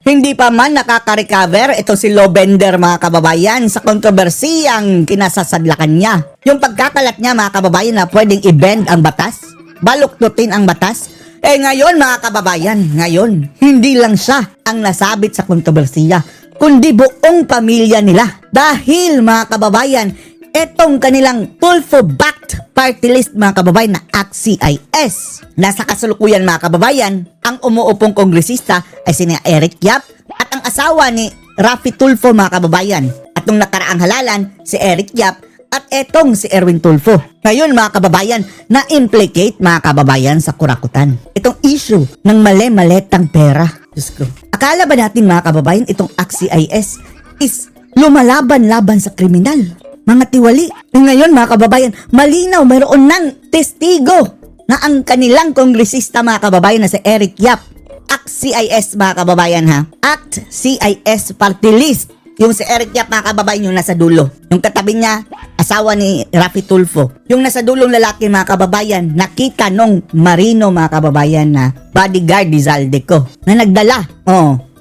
Hindi pa man nakaka-recover ito si Lobender mga kababayan sa kontrobersiyang kinasasadlakan niya. Yung pagkakalat niya mga kababayan na pwedeng i-bend ang batas, baluktutin ang batas. Ngayon mga kababayan, ngayon, hindi lang siya ang nasabit sa kontrobersiya, kundi buong pamilya nila. Dahil mga kababayan, etong kanilang Tulfo-backed party list mga kababayan na ACT-CIS. Nasa kasalukuyan mga kababayan, ang umuupong kongresista ay sina Eric Yap at ang asawa ni Raffy Tulfo mga kababayan. At nung nakaraang halalan, si Eric Yap at etong si Erwin Tulfo. Ngayon mga kababayan, na-implicate mga kababayan sa kurakutan. Itong issue ng mali-maletang pera. Diyos ko. Akala ba natin mga kababayan itong ACT-CIS is lumalaban-laban sa kriminal? Mga tiwali. Ngayon mga kababayan, malinaw mayroon ng testigo na ang kanilang kongresista mga kababayan na si Eric Yap, ACT-CIS mga kababayan ha, ACT-CIS party list. Yung si Eric Yap mga kababayan yung nasa dulo. Yung katabi niya, asawa ni Raffy Tulfo. Yung nasa dulong lalaki mga kababayan, nakita nung Marino mga kababayan na bodyguard ni Zaldico na nagdala.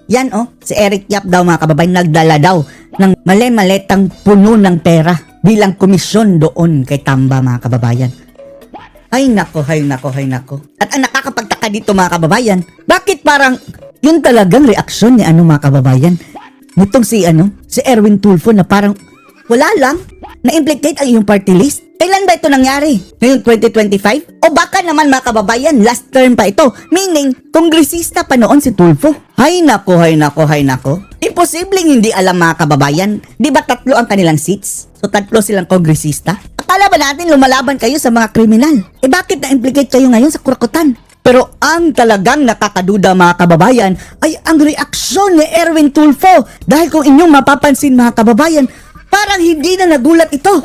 Yan si Eric Yap daw mga kababayan, nagdala daw ng mali-maletang puno ng pera bilang komisyon doon kay Tamba mga kababayan. Ay nako, hay nako, hay nako. At ang nakakapagtaka dito mga kababayan, bakit parang yun talagang reaksyon ni mga kababayan? Nitong si Erwin Tulfo na parang wala lang, na-implicate ang iyong party list. Kailan ba ito nangyari? Ngayong 2025? O baka naman mga kababayan, last term pa ito. Meaning, kongresista pa noon si Tulfo. Hay nako, hay nako, hay nako. Imposibleng hindi alam mga kababayan. Di ba 3 ang kanilang seats? So 3 silang kongresista? Akala ba natin lumalaban kayo sa mga kriminal? Bakit na-implicate kayo ngayon sa kurakutan? Pero ang talagang nakakaduda mga kababayan ay ang reaksyon ni Erwin Tulfo. Dahil kung inyong mapapansin mga kababayan, parang hindi na nagulat ito.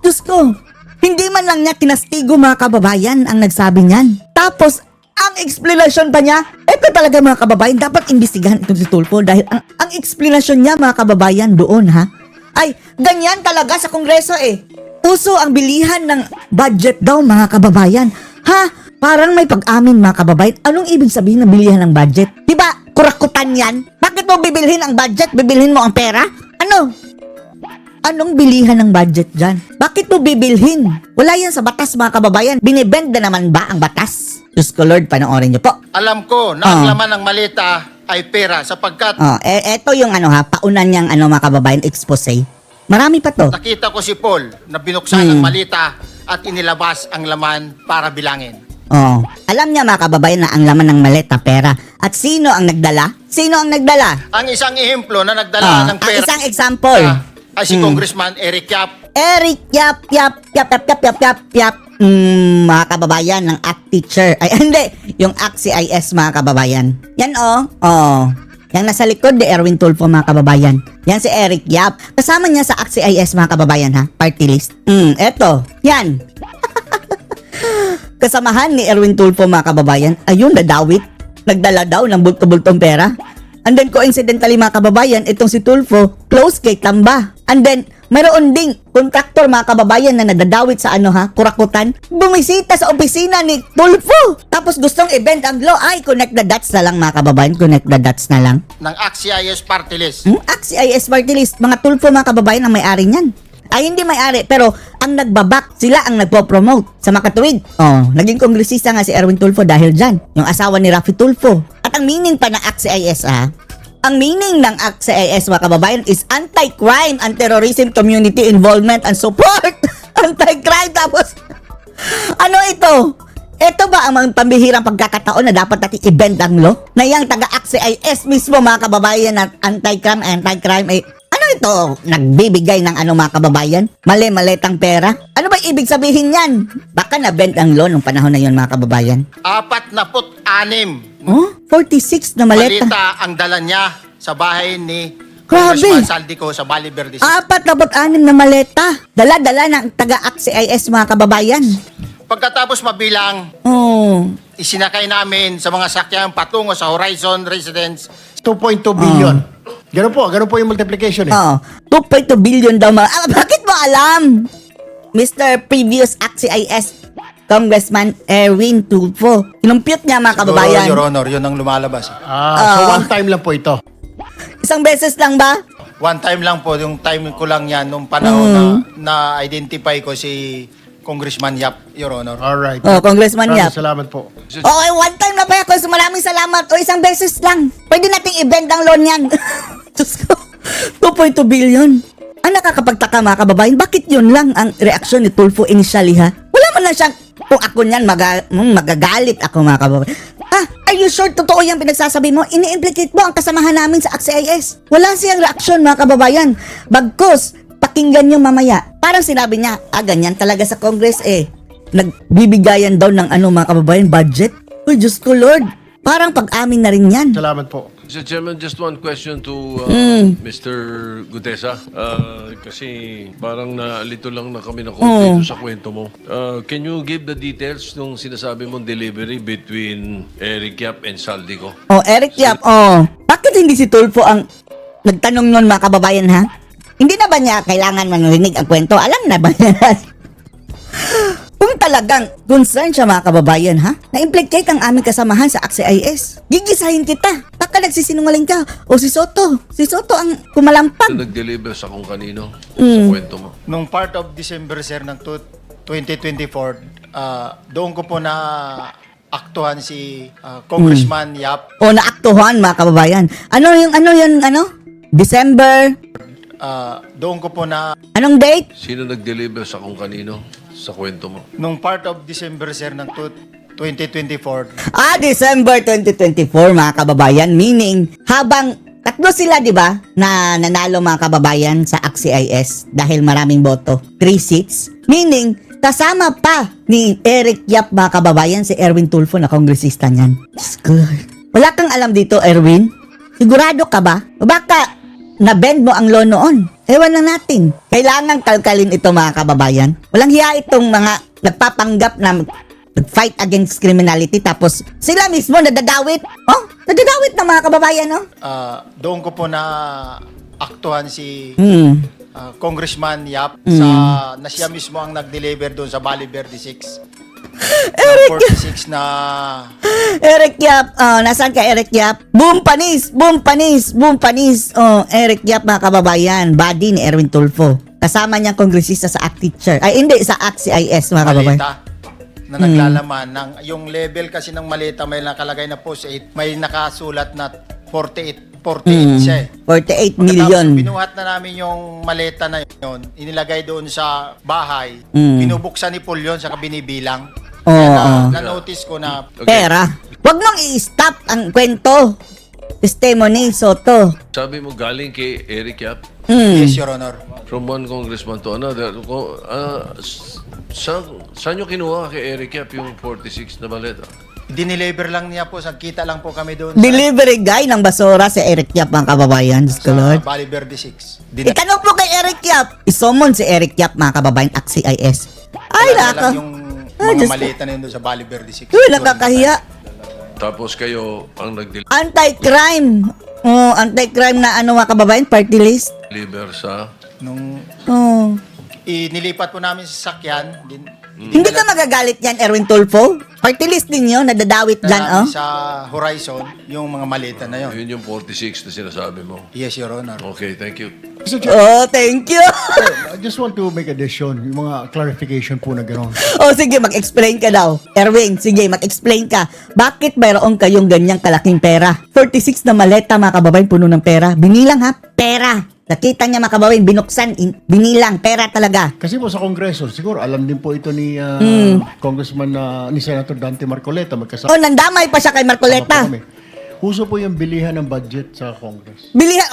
Diyos ko, hindi man lang niya kinastigo mga kababayan ang nagsabi niyan. Tapos, ang explanation pa niya, ito talaga mga kababayan, dapat imbestigahan itong si Tulfo dahil ang explanation niya mga kababayan doon ay ganyan talaga sa kongreso Uso ang bilihan ng budget daw mga kababayan. Parang may pag-amin mga kababayan. Anong ibig sabihin ng bilihan ng budget? Diba, kurakutan yan? Bakit mo bibilhin ang budget? Bibilhin mo ang pera? Anong bilihan ng budget dyan? Bakit mo bibilhin? Wala yan sa batas mga kababayan. Binibend na naman ba ang batas? Diyos ko Lord, panoorin niyo po. Alam ko na ang laman ng malita ay pera sapagkat eto yung paunan niyang mga kababayan expose. Marami pa to. nakita ko si Paul na binuksan ang malita at inilabas ang laman para bilangin. Alam niya mga kababayan na ang laman ng maleta pera. At sino ang nagdala? Sino ang nagdala? Ang isang ehemplo na nagdala ng Ang pera isang example. ay si Congressman Eric Yap. Eric Yap. Mga kababayan ng ACT teacher. Ay, hindi. Yung ACT-CIS mga kababayan. Yan Yang nasa likod ni Erwin Tulfo mga kababayan. Yan si Eric Yap. Kasama niya sa ACT-CIS mga kababayan party list. Eto. Yan. Kasamahan ni Erwin Tulfo mga kababayan. Ayun, nadawit. Nagdala daw ng bulto-bultong pera. And then coincidentally mga kababayan, itong si Tulfo, close kay Tamba. And then, mayroon ding kontraktor mga kababayan na nadadawit sa kurakutan. Bumisita sa opisina ni Tulfo. Tapos gustong i-bend ang law. Ay, connect the dots na lang mga kababayan. Connect the dots na lang. Ng ACT-CIS party list. ACT-CIS party list. Mga Tulfo mga kababayan ang may-ari niyan. Ay, hindi may-ari, pero ang nagbabak, sila ang nagpo-promote sa makatuwid. Naging kongresista nga si Erwin Tulfo dahil dyan. Yung asawa ni Raffy Tulfo. At ang meaning pa ng ACT-CIS, ang meaning ng ACT-CIS, mga kababayan, is anti-crime and terrorism community involvement and support. Anti-crime, tapos, ano ito? Ito ba ang mga pambihirang pagkakataon na dapat natin i-bend ang law? Na yung taga-ACT-CIS mismo, mga kababayan, na anti-crime ito, nagbibigay ng mga kababayan? Mali-maletang pera? Ano ba ibig sabihin yan? Baka na-bend ang law nung panahon na yun mga kababayan. 46 46 na maleta. malita ang dala niya sa bahay ni Grabe. Congressman Zaldico sa Valle Verde City. 46 na maleta. Dala-dala ng taga-ACT-CIS mga kababayan. Pagkatapos mabilang, isinakay namin sa mga sakyan patungo sa Horizon Residence 2.2 billion. Ganun po yung multiplication 2.2 billion daw mga... bakit mo alam? Mr. Previous ACT-CIS Congressman Erwin Tulfo. Kinumpute niya mga kababayan. Your Honor, yun ang lumalabas. So one time lang po ito. Isang beses lang ba? One time lang po, yung time ko lang yan, nung panahon na-identify ko si Congressman Yap, Your Honor. Alright. Oh, Congressman Maraming Yap. salamat po. Okay, one time na pa ako. So maraming salamat. O isang beses lang. Pwede nating i-bend ang loan yan. Diyos ko. 2.2 billion. Ang nakakapagtaka mga kababayan, bakit yun lang ang reaksyon ni Tulfo initially ha? Wala man lang siyang, kung ako niyan, magagalit ako mga kababayan. Are you sure totoo yung pinagsasabi mo? Ini-implicate mo ang kasamahan namin sa AXIS. Wala siyang reaksyon mga kababayan. Bagkus, pakinggan nyo mamaya. Parang sinabi niya, ganyan talaga sa Congress eh. Nagbibigayan daw ng mga kababayan, budget. Uy, Diyos ko Lord. Parang pag-amin na rin yan. Salamat po. Mr. Chairman, just one question to Mr. Gutesa. Kasi parang nalito lang na kami na konti dito sa kwento mo. Can you give the details nung sinasabi mong delivery between Eric Yap and Saldico? Eric Yap, bakit hindi si Tulfo ang nagtanong nun mga kababayan ha? Hindi na ba niya kailangan marinig ang kwento? Alam na ba niya? Kung talagang concerned siya mga kababayan ha, na-implicate ang aming kasamahan sa AXIS. Gigisahin kita. Baka nagsisinungaling ka. O si Soto ang kumalampag. Nag-deliver sa kung kanino sa kwento mo. Nung part of December, sir, ng 2024, doon ko po na aktuhan si Congressman Yap. O naaktuhan mga kababayan. Ano yun, December, Doon ko po na, anong date? Sino nag-deliver sa kung kanino sa kwento mo? nung part of December, sir, ng 2024, December 2024 mga kababayan. Meaning, habang tatlo sila, di ba, na nanalo mga kababayan sa AXIS dahil maraming boto. 3 seats. Meaning, kasama pa ni Eric Yap mga kababayan si Erwin Tulfo na kongresista niyan. Diyos ko, Lord. Wala kang alam dito, Erwin? Sigurado ka ba? O baka na-bend mo ang law noon? Ewan lang natin. Kailangan kalkalin ito mga kababayan. Walang hiya itong mga nagpapanggap na fight against criminality tapos sila mismo nadadawit. Nadadawit na mga kababayan, no? doon ko po na aktuhan si Congressman Yap na siya mismo ang nag-deliver doon sa Bali Verde 6. 46 na Eric Yap, nasaan ka Eric Yap? Boom panis! Eric Yap mga kababayan, body ni Erwin Tulfo. Kasama niyang kongresista sa ACT teacher. Ay hindi, sa AXIS mga kababayan. maleta na naglalaman ng yung level kasi ng maleta may nakalagay na post 8, may nakasulat na 48 siya eh. 48 million. Pagkatapos binuhat na namin yung maleta na yun, inilagay doon sa bahay, binubuksan ni Paul yun, saka binibilang. Na-notice ko na Pera. Huwag mong i-stop ang kwento. Testimony, Soto. Sabi mo galing kay Eric Yap yes, Your Honor. from one congressman to another. Saan nyo kinuha kay Eric Yap yung 46 na maleta? Dineliver lang niya po, kita lang po kami doon Delivery guy ng basura si Eric Yap mga kababayan. Diyos ko sa Lord. Bali Verde 6. Itanong mo kay Eric Yap. Isomon si Eric Yap mga kababayan, AXIS. Ay, lang naka. yung Ay, mga Diyos ko. maleta na yun doon sa Bali Verde 6. Uy, nakakahiya. Tapos kayo ang nag-deliver Anti-crime. Anti-crime na mga kababayan, party list. sa... Nung Oh. inilipat po namin sa sakyan, Hindi ka magagalit yan, Erwin Tulfo? Party list din yun, nadadawit dyan, sa Horizon, yung mga maleta na yun. Yun yung 46 na sinasabi mo. Yes, Your Honor. Okay, thank you. Mr. Chair, Thank you. I just want to make addition, yung mga clarification po na gano'n. Sige, mag-explain ka daw. Erwin, sige, mag-explain ka. Bakit mayroon kayong ganyang kalaking pera? 46 na maleta, mga kababayan, puno ng pera. Binilang ha? Pera. Nakita niya mga kababayan, binuksan, binilang, pera talaga. Kasi po sa Kongreso, siguro alam din po ito ni Congressman ni Senator Dante Marcoleta. Magkasama Nandamay pa siya kay Marcoleta. po kami. Uso po yung bilihan ng budget sa Congress. Bilihan,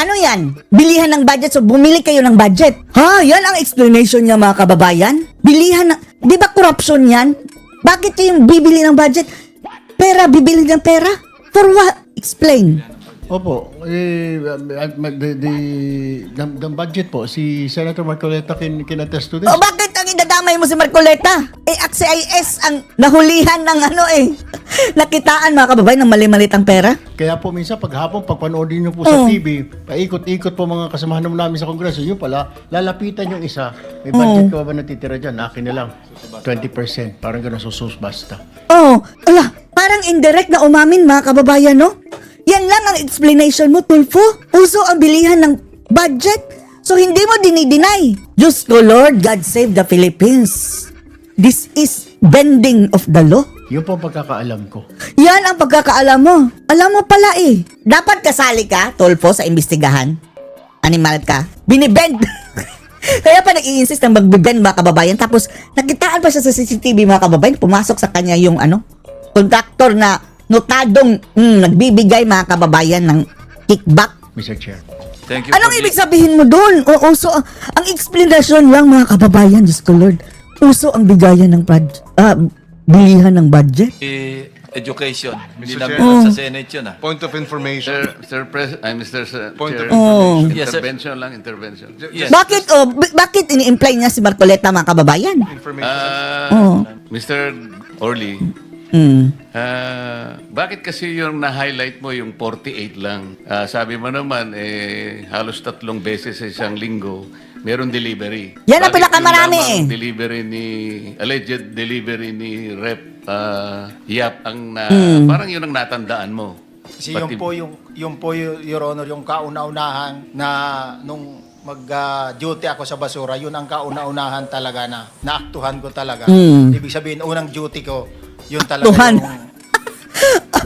ano yan? Bilihan ng budget, so bumili kayo ng budget. Yan ang explanation niya mga kababayan. Bilihan ng, di ba corruption yan? Bakit yung bibili ng budget? Pera, bibili ng pera? For what? Explain. Opo, the budget po, si Senator Marcoleta can attest to this. Bakit parang idadamay mo si Marcoleta. AXIS ang nahulihan ng nakitaan mga kababayan ng mali-malitang pera. Kaya po minsan paghapon, pagpanoodin nyo po sa TV, paikot-ikot po mga kasamahan namin sa Kongreso, yun pala, lalapitan yung isa, may budget ka ba natitira dyan? Akin na lang, 20%, parang gano'n susus basta. Parang indirect na umamin mga kababayan, no? Yan lang ang explanation mo, Tulfo. Uso ang bilihan ng budget. So hindi mo dinideny. Diyos ko Lord, God save the Philippines. This is bending of the law. Yun po ang pagkakaalam ko. Yan ang pagkakaalam mo. Alam mo pala dapat kasali ka, Tulfo, sa imbestigahan. Animal ka. Binibend. Kaya pa nag-i-insist na magbibend mga kababayan. Tapos nakitaan pa siya sa CCTV mga kababayan. Pumasok sa kanya yung kontraktor na notadong nagbibigay mga kababayan ng kickback. Mr. Chair. Thank you. Anong ibig sabihin mo doon? Uso ang explanation lang mga kababayan, Diyos ko Lord. Uso ang bigayan ng bilihan ng budget. Education. Hindi Mr. lang Chair. sa Senate yun Point of information. Point Chair. of information. Yes, sir. Intervention lang, intervention. Yes. Bakit ini-imply niya si Marcoleta mga kababayan? Information. Mr. Orly, bakit kasi yung na-highlight mo yung 48 lang? Sabi mo naman, halos 3 beses sa isang linggo, meron delivery. Yan ang Bakit pinakamarami yung lamang delivery alleged delivery ni Rep Yap parang yun ang natandaan mo. Kasi yung po, Your Honor, yung kauna-unahan na nung mag-duty ako sa basura, yun ang kauna-unahan talaga na naaktuhan ko talaga. Ibig sabihin, unang duty ko, yun talaga Tuhan. yung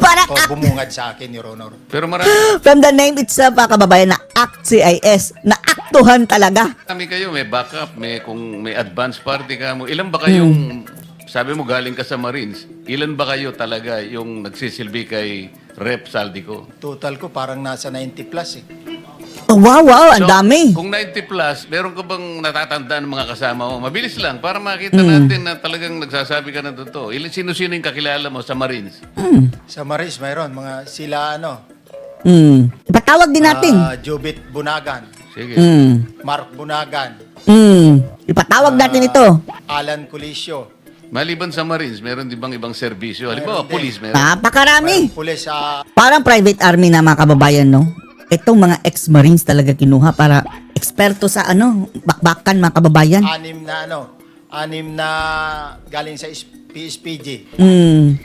Parang bumungad sa akin, Your Honor. Pero marami from the name itself mga kababayan na ACT-CIS, naaktuhan talaga. kayo, may backup, kung may advance party ka mo. Ilan ba kayong, sabi mo galing ka sa Marines, ilan ba kayo talaga yung nagsisilbi kay Rep Saldico? Total ko parang nasa 90 plus Wow, ang So, dami. Kung 90 plus, meron ka bang natatandaan ng mga kasama mo? Mabilis lang, para makita natin na talagang nagsasabi ka ng totoo. Sino-sino yung kakilala mo sa Marines? Sa Maris, mayroon. Mga sila, Ipatawag din natin. Jubit Bunagan, Sige. Mark Bunagan, Ipatawag natin ito. Alan Colisio, Maliban sa Marines, meron din bang ibang serbisyo? Halimbawa, Meron din. police meron. Napakarami. pulis Parang private army na mga kababayan, no? Itong mga ex-marines talaga kinuha para eksperto sa bakbakan mga kababayan. anim na galing sa PSPG.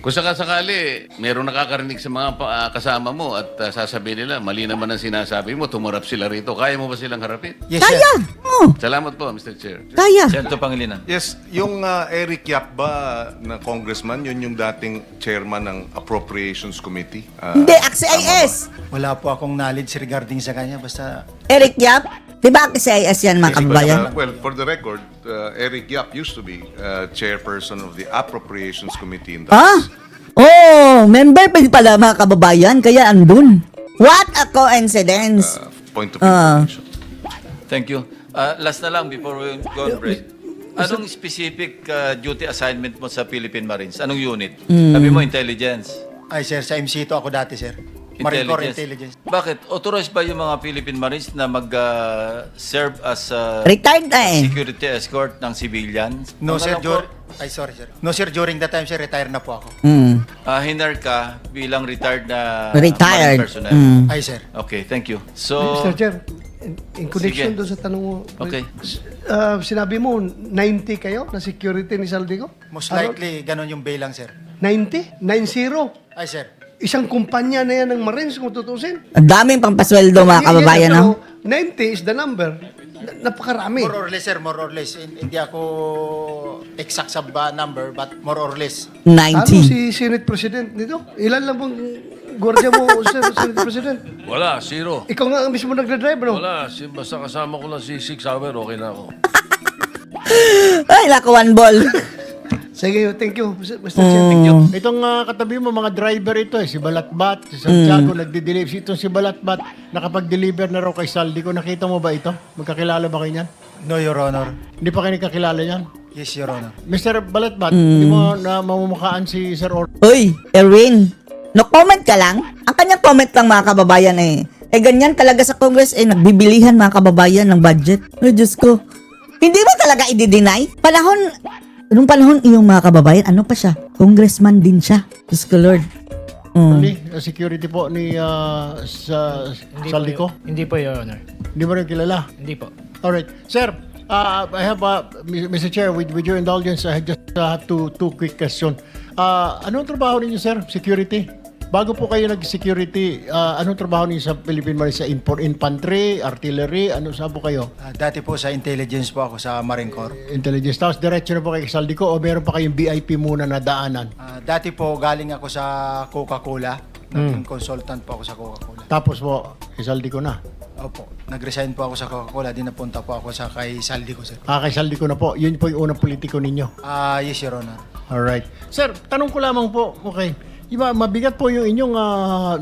Kung sakasakali, meron nakakarinig sa mga kasama mo at sasabihin nila, mali naman ang sinasabi mo, tumurap sila rito. Kaya mo ba silang harapin? Yes, Kaya! Oh, Salamat po, Mr. Chair. kaya. Senator Pangilinan. Yes, yung Eric Yap ba na congressman, yun yung dating chairman ng Appropriations Committee? Hindi, ACT-CIS. Wala po akong knowledge regarding sa kanya. Basta Eric Yap. Diba ACT-CIS yan mga kababayan? Well, for the record, Eric Yap used to be chairperson of the Appropriations Committee in the House. Member pa din pala mga kababayan, kaya andun. What a coincidence. Point of information. Thank you. Last na lang before we go on break. Anong specific duty assignment mo sa Philippine Marines? Anong unit? Sabi mo, intelligence. Ay, sir, sa MC to ako dati, sir. Marine Corps Intelligence. Bakit? Authorized ba yung mga Philippine Marines na mag-serve as Retired na security escort ng civilians? No, Ang sir, alam ko, sorry, sir. No, sir, during that time, sir, retire na po ako. hinar ka bilang retired na Retired. Marine personnel. Ay, sir. Okay, thank you. So, Mr. Chair, in connection Sige. doon sa tanong mo, Okay. Sinabi mo, 90 kayo na security ni Saldico? Most likely, ganun yung bilang, sir. 90? 90? Ay, sir. Isang kumpanya na yan ng Marines kung tutusin. Ang daming pampasweldo mga kababayan, no? 90 is the number. Napakarami. More or less, sir, more or less. Hindi ako exact sa number, but more or less. 90. Si Senate President nito? Ilan lang bang gwardiya mo, Sir Senate President? Wala, zero. Ikaw nga ang mismo nagdadrive, no? Wala, basta kasama ko lang si 6 hour, okay na ako. Ay, naku, one ball. Sige, thank you, Mr. Chair. Thank you. Itong katabi mo, mga driver ito si Balatbat, si Santiago, nagde-deliver. Itong si Balatbat, nakapag-deliver na raw kay Saldico. Nakita mo ba ito? Magkakilala ba kayo niyan? No, Your Honor. Hindi pa kayo nagkakilala niyan? Yes, Your Honor. Mr. Balatbat, hindi mo na mamumukhaan si Sir Or. Uy, Erwin, no comment ka lang? Ang kanyang comment lang mga kababayan ganyan talaga sa Congress, nagbibilihan mga kababayan ng budget. Ay, Diyos ko. Hindi ba talaga i-deny? Nung panahon iyong mga kababayan, ano pa siya? Congressman din siya. Diyos ko Lord. Security po ni Saldico? Hindi po, Your Honor. Hindi mo rin kilala? Hindi po. Alright. Sir, I have, Mr. Chair, with your indulgence, I just have two quick questions. Anong trabaho ninyo, sir? Security? Bago po kayo nag-security, anong trabaho ninyo sa Philippine Marines? Sa infantry, artillery, ano saan po kayo? Dati po sa intelligence po ako sa Marine Corps. Intelligence. Tapos diretso na po kay Saldico o meron pa kayong VIP muna na daanan? Dati po galing ako sa Coca-Cola. Naging consultant po ako sa Coca-Cola. Tapos po, kay Saldico na? Opo. Nag-resign po ako sa Coca-Cola. Di napunta po ako sa kay Saldico, sir. Kay Saldico na po. Yun po yung unang politiko ninyo. Yes, Your Honor. Alright. Sir, tanong ko lamang po, okay. Diba, mabigat po yung inyong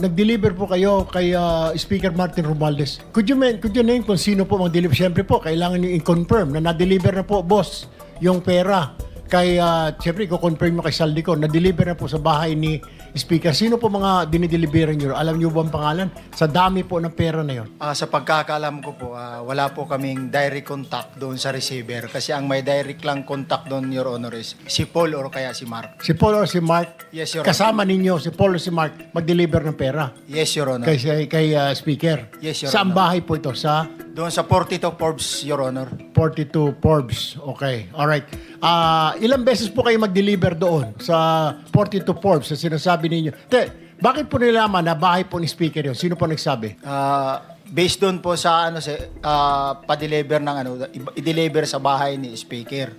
nag-deliver po kayo kay Speaker Martin Romualdez. Could you name kung sino po mag-deliver? Siyempre po, kailangan nyo i-confirm na na-deliver na po, boss, yung pera. Kay, siyempre, i-confirm mo kay Saldico, na-deliver na po sa bahay ni Speaker. Sino po mga dinideliveran nyo? Alam nyo ba ang pangalan? Sa dami po ng pera na yon. Sa pagkakaalam ko po, wala po kaming direct contact doon sa receiver. Kasi ang may direct lang contact doon, Your Honor, is si Paul or kaya si Mark. Si Paul or si Mark? Yes, Your Honor. Kasama ninyo, si Paul or si Mark, mag-deliver ng pera Yes, Your Honor. kay Speaker. Yes, Your Saan Honor. bahay po ito? Sa Doon sa 42 Forbes, Your Honor. 42 Forbes. Okay. Alright. Ilang beses po kayo mag-deliver doon sa 42 Forbes sa sinasabi ninyo? Bakit po nilaman na bahay po ni Speaker yun? Sino po nagsabi? Based doon po sa pa-deliver ng i-deliver sa bahay ni Speaker.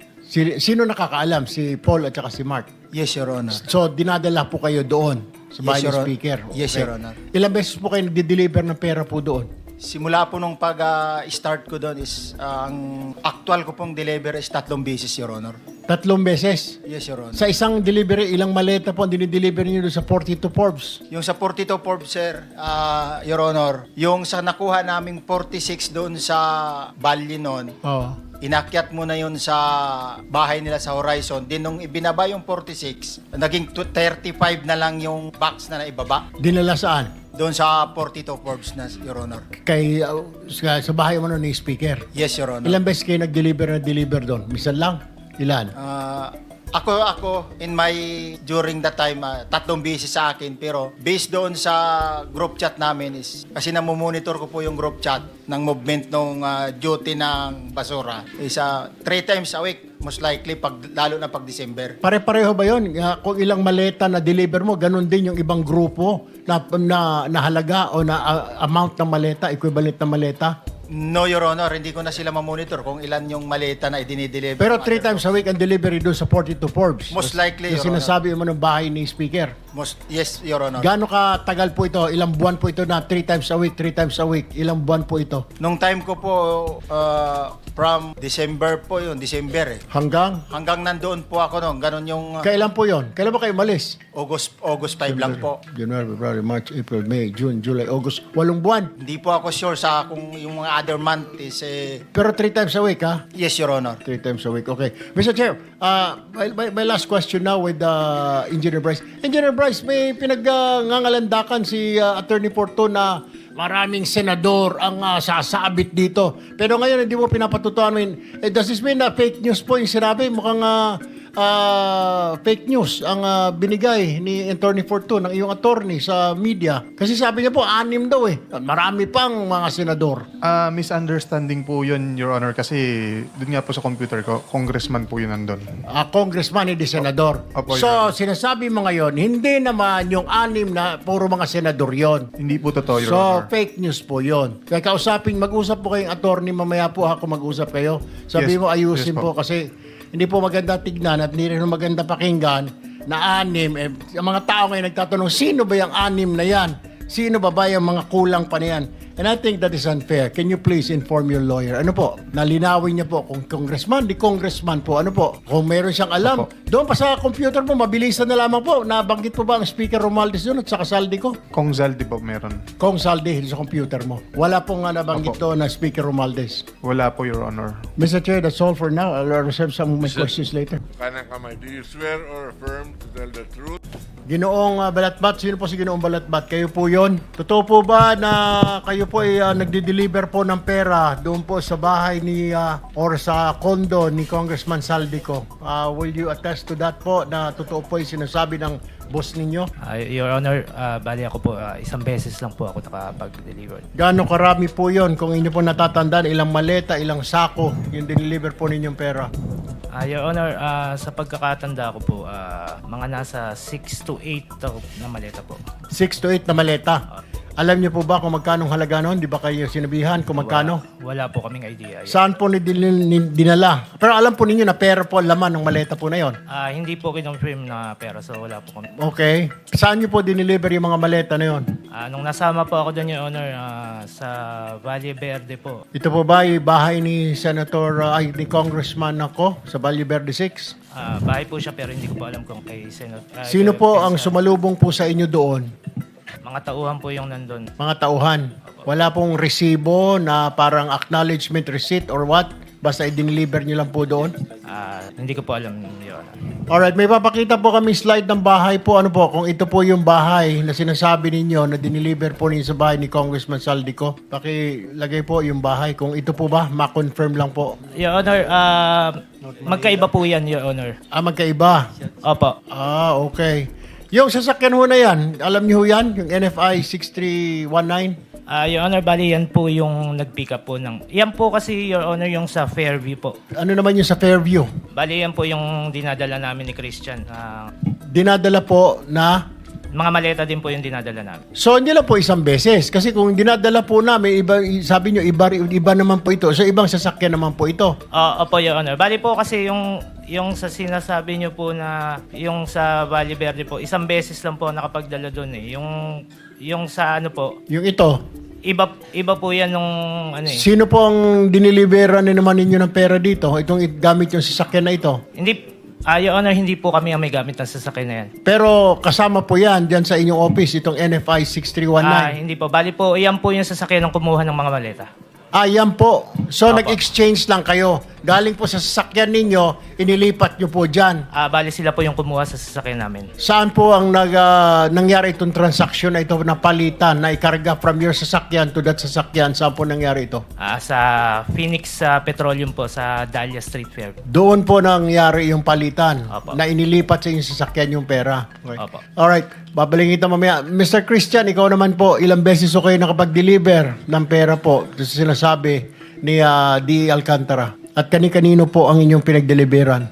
Sino nakakaalam? Si Paul at saka si Mark. Yes, Your Honor. So, dinadala po kayo doon sa bahay Yes, ni Your Honor. Speaker. Yes, Your Honor. Ilang beses po kayo nag-deliver ng pera po doon? Simula po nung pag-start ko doon is ang actual ko pong deliver is 3 beses, Your Honor. 3 beses? Yes, Your Honor. Sa isang delivery, ilang maleta po ang dinideliver niyo doon sa 42 Forbes? Yung sa 42 Forbes, sir, Your Honor, yung sa nakuha naming 46 doon sa Bali noon, Oo. inakyat mo na yun sa bahay nila sa Horizon. Din nung ibinaba yung 46, naging 35 na lang yung box na naibaba. Dinala saan? Doon sa 42 Forbes na, Your Honor. Sa bahay mo ni Speaker? Yes, Your Honor. Ilang beses kayo nag-deliver doon? Minsan lang? Ilan? Ako, during that time, 3 beses sa akin. Pero based doon sa group chat namin is, kasi namumonitor ko po yung group chat ng movement ng duty ng basura. Is 3 times a week, most likely, lalo na pag December. Pare-pareho ba yun? Kung ilang maleta na deliver mo, ganun din yung ibang grupo na halaga o na amount ng maleta, equivalent ng maleta? No, Your Honor, hindi ko na sila mamonitor kung ilan yung maleta na idinideliver. Pero 3 times a week ang delivery doon sa 42 Forbes. Most likely, Yung Your Honor. sinasabi mo ng bahay ni Speaker. Yes, Your Honor. Gaano ka tagal po ito? Ilang buwan po ito na 3 times a week, 3 times a week? Ilang buwan po ito? Nung time ko po, from December po yun, December eh. Hanggang? Hanggang nandoon po ako noon, ganun yung Kailan po yon? Kailan ba kayo malis? August 5 lang po. January, February, March, April, May, June, July, August. 8 buwan. Hindi po ako sure sa kung yung mga other month is Pero 3 times a week, ha? yes, Your Honor. 3 times a week. Okay. Mr. Chair, my last question now with Engineer Bryce. Engineer Bryce, may pinag-ngangalandakan si Attorney Porto na maraming senador ang sasabit dito. Pero ngayon, hindi mo pinapatutuan. Does this mean na fake news po yung sinabi? Mukhang fake news ang binigay ni Attorney Porto ng iyong attorney sa media. Kasi sabi niya po, 6 daw eh. Marami pang mga senador. Misunderstanding po yun, Your Honor, kasi dun nga po sa computer ko, congressman po yun nandun. Congressman, hindi senador. Opo, So, sinasabi mo ngayon, hindi naman yung 6 na puro mga senador yon. Hindi po totoo, Your So, Honor. fake news po yon. Kaya mag-usap po kayong attorney, mamaya po ako mag-usap kayo. Sabi Yes, mo, ayusin yes po po. kasi hindi po maganda tignan at hindi rin maganda pakinggan na 6. Ang mga tao ngayon nagtatanong, sino ba yung 6 na yan? Sino ba yung mga kulang pa na yan? And I think that is unfair. Can you please inform your lawyer? Ano po? Nalinawin niya po kung congressman, di congressman po. Ano po? Kung meron siyang alam, doon pa sa computer mo, mabilisan na lamang po. Nabanggit po ba ang Speaker Romualdez doon at saka Saldico? Kung Zaldi po meron. Kung Saldi sa computer mo. Wala pong nabanggit Opo. doon na Speaker Romualdez. Wala po, Your Honor. Mr. Chair, that's all for now. I'll reserve some of my questions later. Kanang kamay, do you swear or affirm to tell the truth Ginoong Balatbat, sino po si Ginoong Balatbat? Kayo po yon? Totoo po ba na kayo po ay nagde-deliver po ng pera doon po sa bahay ni or sa condo ni Congressman Saldico? Will you attest to that po na totoo po yung sinasabi ng boss ninyo? Your Honor, bali ako po, isang beses lang po ako nakapag-deliver. Gaano karami po yon? Kung inyo po natatandaan, ilang maleta, ilang sako yung dineliver po ninyong pera? Your Honor, sa pagkakatanda ko po, mga nasa 6 to 8 na maleta po. 6 to 8 na maleta. Alam niyo po ba kung magkano halaga noon? Di ba kayo sinabihan kung magkano? Wala po kaming idea. Saan po dinala? Pero alam po ninyo na pera po ang laman ng maleta po na yon. Hindi po kinonfirm na pera, so wala po kami. Okay. Saan niyo po dineliver yung mga maleta na yon? Nung nasama po ako doon, Your Honor, sa Valle Verde po. Ito po ba yung bahay ni ni Congressman ako sa Valle Verde 6? Bahay po siya pero hindi ko po alam kung kay Senator. Sino po ang sumalubong po sa inyo doon? Mga tauhan po yung nandun. Mga tauhan. Wala pong resibo na parang acknowledgement receipt or what? Basta i-deliver niyo lang po doon? Hindi ko po alam, Your Honor. Alright, may papakita po kami slide ng bahay po. Ano po, kung ito po yung bahay na sinasabi ninyo na dineliver po ninyo sa bahay ni Congressman Saldico, pakilagay po yung bahay. Kung ito po ba, ma-confirm lang po. Your Honor, magkaiba po yan, Your Honor. Magkaiba? Opo. Okay. Yung sasakyan ho na yan, alam niyo ho yan? Yung NFI 6319? Your Honor, bali yan po yung nag-pick up po ng... Yan po kasi, Your Honor, yung sa Fairview po. Ano naman yung sa Fairview? Bali yan po yung dinadala namin ni Christian. Dinadala po na... Mga maleta din po yung dinadala namin. So, hindi lang po isang beses. Kasi kung dinadala po namin, iba, sabi nyo, iba naman po ito. So, ibang sasakyan naman po ito. Opo, Your Honor. Bali po kasi yung sa sinasabi nyo po na yung sa Valle Verde po, isang beses lang po nakapagdala doon eh. Yung sa ano po, Yung ito. iba po yan nung ano eh. Sino po ang diniliberan na naman ninyo ng pera dito? Itong gamit yung sasakyan na ito. Hindi, Your Honor, hindi po kami ang may gamit ng sasakyan na yan. Pero kasama po yan dyan sa inyong office, itong NFI 6319. Hindi po. Bali po, yan po yung sasakyan ng kumuha ng mga maleta. Yan po. So, Opo. nag-exchange lang kayo. Galing po sa sasakyan ninyo, inilipat nyo po dyan. Bali sila po yung kumuha sa sasakyan namin. Saan po ang nangyari itong transaction na ito na palitan, na ikarga from your sasakyan to that sasakyan? Saan po nangyari ito? Sa Phoenix Petroleum po, sa Dahlia Street Fair. Doon po nangyari yung palitan, Opo. na inilipat sa inyong sasakyan yung pera. Okay. Opo. Alright, babalik kita mamaya. Mr. Christian, ikaw naman po, ilang beses o kayo nakapag-deliver ng pera po? Ito sinasabi ni D. Alcantara. At kani-kanino po ang inyong pinag-deliveran?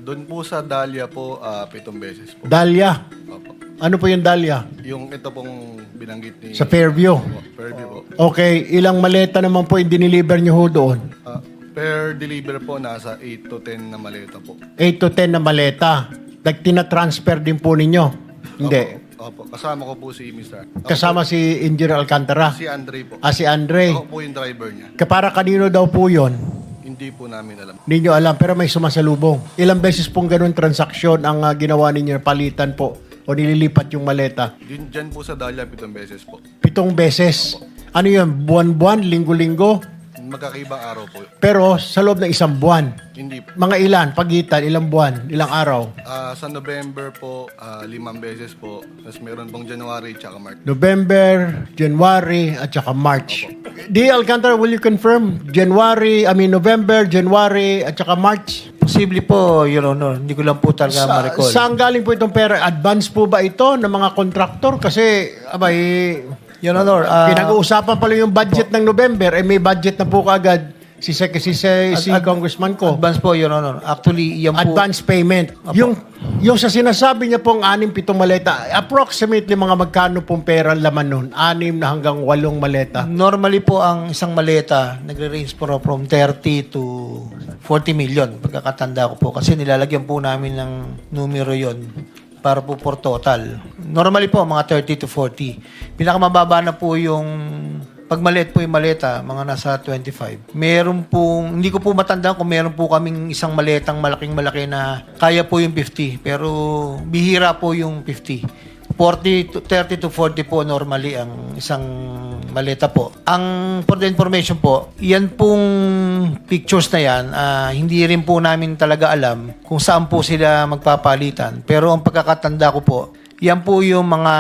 Doon po sa Dahlia po, 7 beses po. Dahlia. Opo. Ano po yung Dahlia? Yung ito pong binanggit ni... Sa Fairview. Fairview po. Okay, ilang maleta naman po yung diniliver nyo ho doon? Per deliver po, nasa 8 to 10 na maleta po. 8 to 10 na maleta. Tina-transfer din po ninyo? Hindi. Opo. Kasama ko po si Mr. Kasama si Engineer Alcantara? Si Andre po. Si Andre. Ako po yung driver niya. Para kanino daw po yun? Hindi po namin alam. Hindi nyo alam, pero may sumasalubong. Ilang beses pong ganun transaksyon ang ginawa ninyo, palitan po o nililipat yung maleta? Diyan po sa Dahlia, 7 beses po. 7 beses. Ano yun? Buwan-buwan? Linggo-linggo? Magkakaibang araw po. Pero sa loob ng isang buwan? Hindi po. Mga ilan? Pagitan? Ilang buwan? Ilang araw? Sa November po, 5 beses po. Tapos meron pong January tsaka March. November, January, at saka March. D. Alcantara, will you confirm? November, January, at saka March? Posible po, Your Honor. Hindi ko lang po talaga ma-recall. Saan galing po itong pera? Advance po ba ito ng mga kontraktor? Kasi, Your Honor, pinag-uusapan pala yung budget ng November, may budget na po kaagad si Congressman ko. advance po, Your Honor. Actually, yan po. Advance payment. Yung sa sinasabi niya pong 6-7 maleta, approximately mga magkano pong pera laman nun? 6 na hanggang 8 maleta. Normally po, ang isang maleta, nagre-range po from 30 to 40 million. Pagkakatanda ko po. Kasi nilalagyan po namin ng numero yon para po for total. Normally po, mga 30 to 40. Pinakamababa na po yung, pag maliit po yung maleta, mga nasa 25. Meron pong, hindi ko po matandaan kung meron po kaming isang maletang malaking-malaki na kaya po yung 50. Pero bihira po yung 50. 30 to 40 po normally ang isang maleta po. Ang for the information po, yan pong pictures na yan, hindi rin po namin talaga alam kung saan po sila magpapalitan. Pero ang pagkakatanda ko po, yan po yung mga,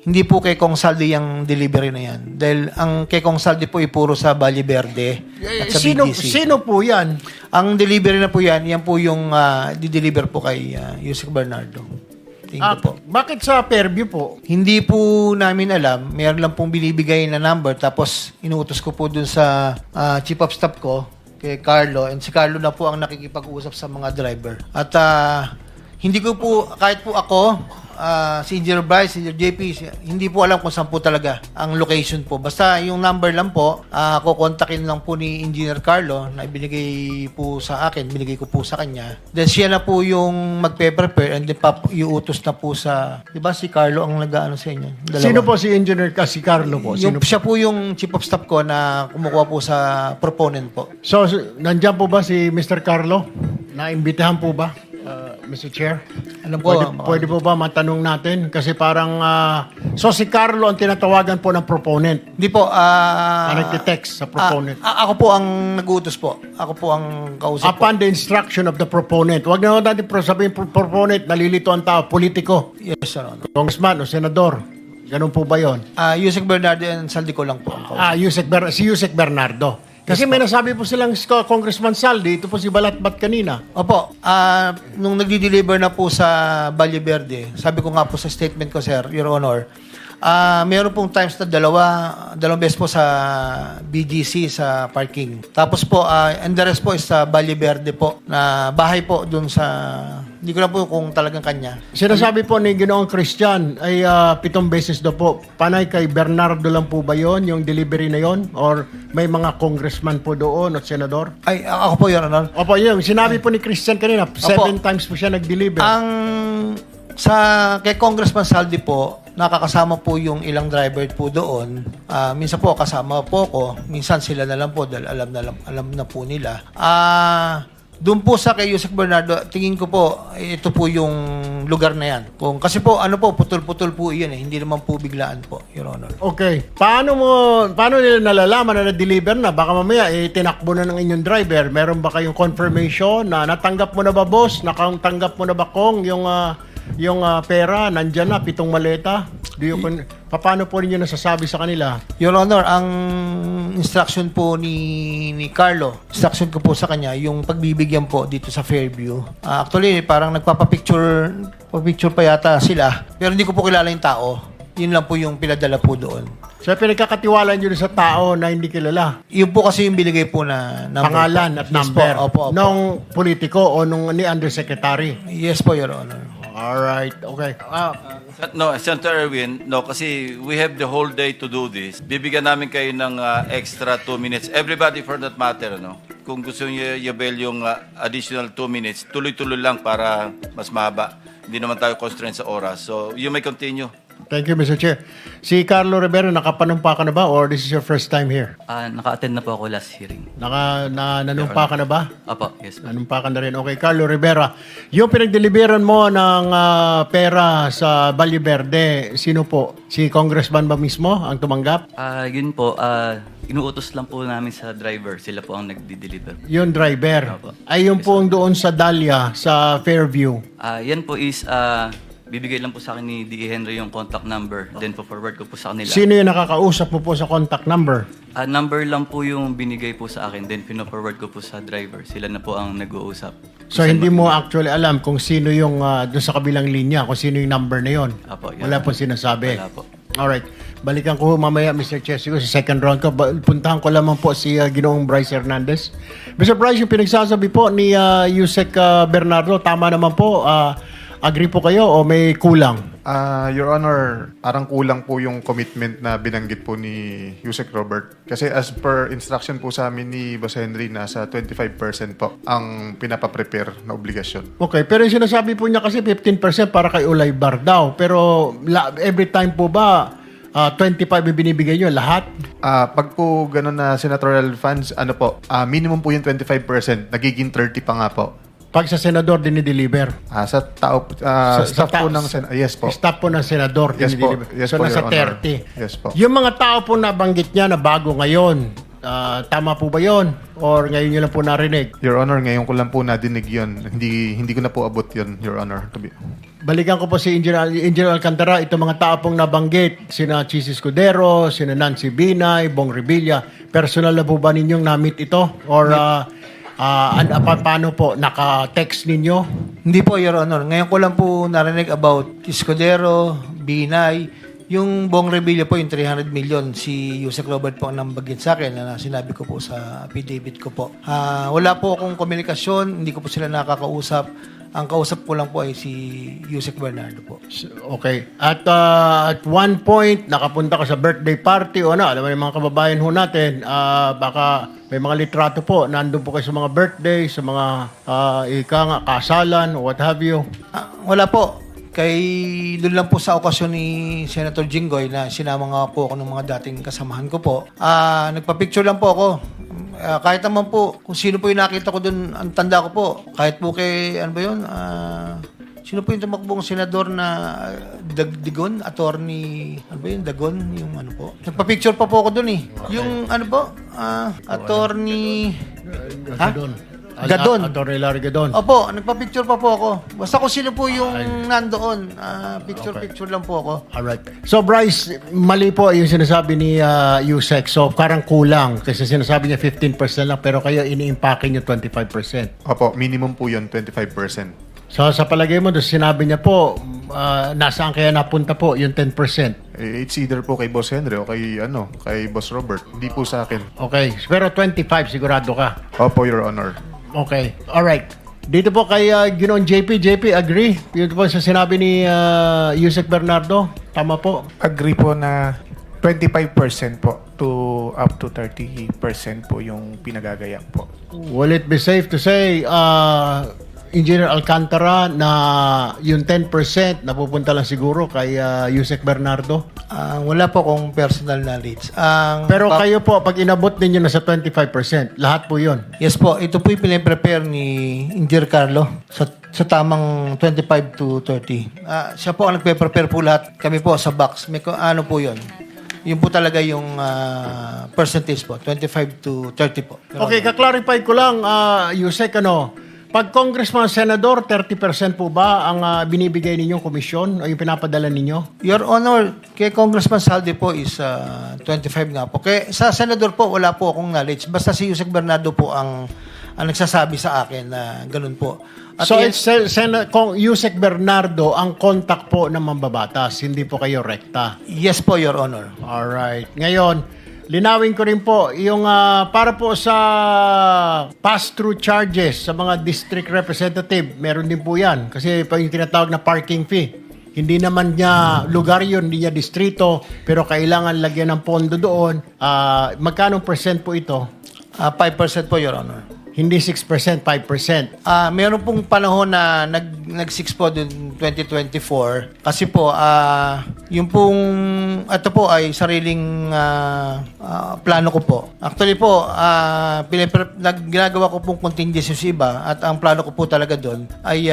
hindi po kay Kong Saldi yung delivery na yan. Dahil ang kay Kong Saldi po puro sa Valle Verde at sa BGC. Sino po yan? Ang delivery na po yan po yung di-deliver po kay Yusek Bernardo. Tingin ko po. Bakit sa Fairview po? Hindi po namin alam. Meron lang pong binibigay na number. Tapos inuutos ko po dun sa chief of staff ko, kay Carlo. And si Carlo na po ang nakikipag-usap sa mga driver. At hindi ko po, kahit po ako, si Engineer Bryce, si Engineer JP, hindi po alam kung saan po talaga ang location po. Basta yung number lang po, kukontakin lang po ni Engineer Carlo na ibinigay po sa akin, binigay ko po sa kanya. Then siya na po yung magpe-prepare and then iuutos na po sa, di ba si Carlo ang nag-ano sa inyo? Dalawa. Sino po si Engineer si Carlo po? Sino po? Siya po yung chief of staff ko na kumukuha po sa proponent po. So, nandiyan po ba si Mr. Carlo? Naimbitahan po ba, Mr. Chair? Alam ko, Pwede po ba matanong natin? Kasi parang, so si Carlo ang tinatawagan po ng proponent. Hindi po. Nagtitext sa proponent. Ako po ang nag-uutos po. Ako po ang kausap po. Upon the instruction of the proponent. Huwag na natin sabihin proponent, nalilito ang tao, politiko. Yes, Your Honor. Congressman o senador. Ganun po ba yun? Yusek Bernardo and Saldi ko lang po ang kausap. Si Yusek Bernardo. Kasi may nasabi po silang Congressman Saldi, ito po si Balatbat kanina. Opo, nung nagdi-deliver na po sa Valle Verde, sabi ko nga po sa statement ko, Sir, Your Honor, meron pong times na dalawang beses po sa BGC sa parking. Tapos po, and the rest po is sa Valle Verde po, na bahay po dun sa, hindi ko na po kung talagang kanya. Sinasabi po ni Ginoong Christian ay 7 beses daw po. Panay kay Bernardo lang po ba yon yung delivery na yon? Or may mga congressman po doon at senador? Ay, ako po, Your Honor. Opo, yun. Sinabi po ni Christian kanina, 7 times po siya nag-deliver. Kay Congressman Saldi po, nakakasama po yung ilang driver po doon. Minsan po kasama po ko, minsan sila na lang po dahil alam na po nila. Doon po sa kay Yusek Bernardo, tingin ko po ito po yung lugar na yan. Kasi po putol-putol po iyan hindi naman po biglaan po, Your Honor. Okay. Paano nila nalalaman na na-deliver na? Baka mamaya tinakbo na ng inyong driver. Meron ba kayong confirmation na natanggap mo na ba, boss? Natanggap mo na ba, Kong, yung pera, nandyan na, 7 maleta? Paano po ninyo nasasabi sa kanila? Your Honor, ang instruction po ni Carlo, instruction ko po sa kanya, yung pagbibigyan po dito sa Fairview. Actually, parang nagpapapicture pa yata sila, pero hindi ko po kilala yung tao. Yun lang po yung pinadala po doon. So, pinagkakatiwala nyo sa tao na hindi kilala? Yun po kasi yung binigay po na number. Pangalan at number? Opo. Nung politiko o ni undersecretary? Yes po, Your Honor. Alright, okay. No, Senator Erwin, kasi we have the whole day to do this. Bibigyan namin kayo ng extra 2 minutes. Everybody for that matter, Kung gusto niyo i-avail yung additional 2 minutes, tuloy-tuloy lang para mas mahaba. Hindi naman tayo constrained sa oras. So, you may continue. Thank you, Mr. Chair. Si Carlo Rivera, nakapanumpa ka na ba or this is your first time here? Naka-attend na po ako last hearing. Nanumpa ka na ba? Apo, yes po. Nanumpa ka na rin. Okay, Carlo Rivera. Yung pinagdeliveran mo ng pera sa Valle Verde, sino po? Si Congressman ba mismo ang tumanggap? Yun po, inuutos lang po namin sa driver. Sila po ang nagdi-deliver. Yung driver. Opo. Ay yung po doon sa Dahlia, sa Fairview. Yan po is, bibigay lang po sa akin ni D.E. Henry yung contact number. Then po forward ko po sa kanila. Sino yung nakakausap mo po sa contact number? Number lang po yung binigay po sa akin. Then pino-forward ko po sa driver. Sila na po ang nag-uusap. So hindi mo actually alam kung sino yung doon sa kabilang linya, kung sino yung number na yon. Apo, yan. Wala po sinasabi. Wala po. Alright. Balikan ko mamaya, Mr. Chair. Siguro sa second round ko. Puntahan ko lamang po si Ginoong Bryce Hernandez. Mr. Bryce, yung pinagsasabi po ni Yusek Bernardo, tama naman po. Agree po kayo o may kulang? Your Honor, parang kulang po yung commitment na binanggit po ni Yusek Robert. Kasi as per instruction po sa amin ni Boss Henry, nasa 25% po ang pinapaprepare na obligasyon. Okay, pero yung sinasabi po niya kasi 15% para kay Ulay Bar daw. Pero every time po ba 25 yung binibigay nyo lahat? Pag po ganun na senatorial funds, minimum po yung 25%, nagiging 30 pa nga po. Pag sa senador dinideliver? Sa tao, staff po ng yes po. Staff po ng senador Yes po. dinideliver. Yes So po, nasa Your Honor. 30. Yes po. Yung mga tao po nabanggit niya na bago ngayon, tama po ba yon? Or ngayon nyo lang po narinig? Your Honor, ngayon ko lang po nadinig yun. Hindi ko na po abot yun, Your Honor. balikan ko po si Engineer Alcantara, itong mga tao pong nabanggit, sina Chis Escudero, sina Nancy Binay, Bong Revilla, personal na po ba ninyong na-meet ito? Or paano po, naka-text ninyo? Hindi po, Your Honor. Ngayon ko lang po narinig about Escudero, Binay, yung Bong Revilla po, yung 300 million, si Yusek Robert po ang nambagit sa akin na sinabi ko po sa affidavit ko po. Wala po akong komunikasyon, hindi ko po sila nakakausap. Ang kausap ko lang po ay si Yusek Bernardo po. Okay. At one point, nakapunta ka sa birthday party o ano, alam mo yung mga kababayan ho natin, baka may mga litrato po, nandun po kayo sa mga birthday, sa mga kasalan, or what have you. Wala po. Doon lang po sa okasyon ni Senator Jinggoy na sinama nga po ako ng mga dating kasamahan ko po. Nagpa-picture lang po ako. Kahit naman po, kung sino po yung nakita ko doon, ang tanda ko po. Kahit po kay, ano ba yun? Sino po yung tumakbong senador na Dagon? Attorney, ano ba yun? Dagon? Yung ano po. Nagpa-picture pa po ako doon eh. Yung ano po? Attorney... Gadon. Attorney Larry Gadon. Opo, nagpa-picture pa po ako. Basta kung sino po yung nandoon, picture lang po ako. Alright. So Bryce, mali po yung sinasabi ni Yusek. So parang kulang kasi sinasabi niya 15% lang pero kayo ini-impake niyo 25%. Opo, minimum po yun, 25%. So sa palagay mo, doon sinabi niya po, nasaan kaya napunta po yung 10%? It's either po kay Boss Henry o kay Boss Robert. Hindi po sa akin. Okay. Pero 25 sigurado ka. Opo, Your Honor. Okay. Alright. Dito po kay Ginoong JP. JP, agree? Yun po sa sinabi ni Yusek Bernardo. Tama po. Agree po na 25% po to up to 30% po yung pinagagayak po. Will it be safe to say, Engineer Alcantara, na yung 10% napupunta lang siguro kay Yusek Bernardo? Wala po akong personal knowledge. Pero kayo po, pag inabot ninyo na sa 25%, lahat po yun. Yes po, ito po yung pinaprepare ni Engineer Carlo sa tamang 25 to 30. Siya po ang nagpe-prepare po lahat. Kami po sa box. Ano po yun? Yun po talaga yung percentage po, 25 to 30 po. Okay, kaklarify ko lang, Yusek, pag congressman, senador, 30% po ba ang binibigay ninyong komisyon o yung pinapadala ninyo? Your Honor, kay Congressman Saldi po is 25 nga po. Kay sa senador po, wala po akong knowledge. Basta si Yusek Bernardo po ang nagsasabi sa akin na ganun po. At So, it's Yusek Bernardo ang contact po ng mambabatas, hindi po kayo rekta. Yes po, Your Honor. Alright. Ngayon, linawin ko rin po, yung para po sa pass-through charges sa mga district representative, meron din po yan. Kasi pa yung tinatawag na parking fee. Hindi naman niya lugar yun, hindi niya distrito, pero kailangan lagyan ng pondo doon. Magkano percent po ito? 5% po, Your Honor. Hindi 6%, 5%. Meron pong panahon na nag-6 po dun 2024 kasi po yung pong ito po ay sariling plano ko po. Actually po ginagawa ko pong contingency sa iba at ang plano ko po talaga doon ay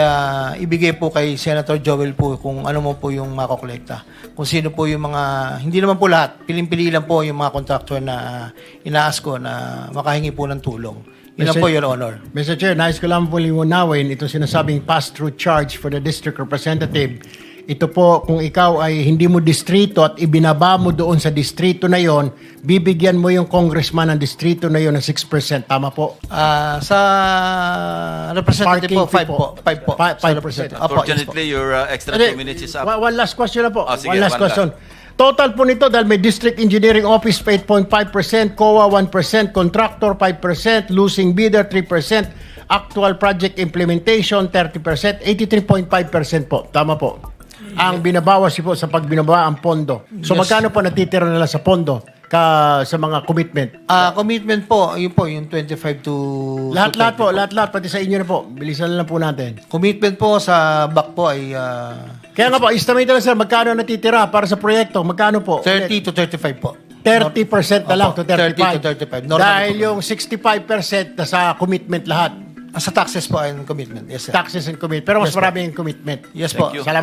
ibigay po kay Senator Joel po kung ano mo po yung makokolekta. Kung sino po yung mga, hindi naman po lahat, piling-pili lang po yung mga contractor na inaas ko na makahingi po ng tulong. Yun lang po, Your Honor. Mr. Chair, nais ko lang po liwanawin itong sinasabing pass-through charge for the district representative. Ito po, kung ikaw ay hindi mo distrito at ibinaba mo doon sa distrito na yon, bibigyan mo yung congressman ng distrito na yon ng 6%. Tama po? Sa representative po, 5 po. 5 po. 5%. Unfortunately, your extra 2 minutes is up. One last question na po. Sige, one last one question. Total po nito dahil may District Engineering Office 8.5%, COA 1%, Contractor 5%, Losing Bidder 3%, Actual Project Implementation 30%, 83.5% po. Tama po. Ang binabawas po sa pagbinaba ang pondo. So magkano po natitira nila sa pondo sa mga commitment? Commitment po, yun po, yung 25 to... Lahat-lahat po, lahat-lahat, pati sa inyo na po. Bilisan na lang po natin. Commitment po sa back po ay... Kaya nga po, estimate na lang sir, magkano natitira para sa proyekto? Magkano po? 30 to 35 po. 30% na lang to 35. 30 to 35. Normally Dahil po. yung 65% na sa commitment lahat. Sa taxes po ay commitment. Yes, sir. Taxes and commitment. Pero mas Yes, po. marami yung commitment. Yes po. Thank you. Salamat.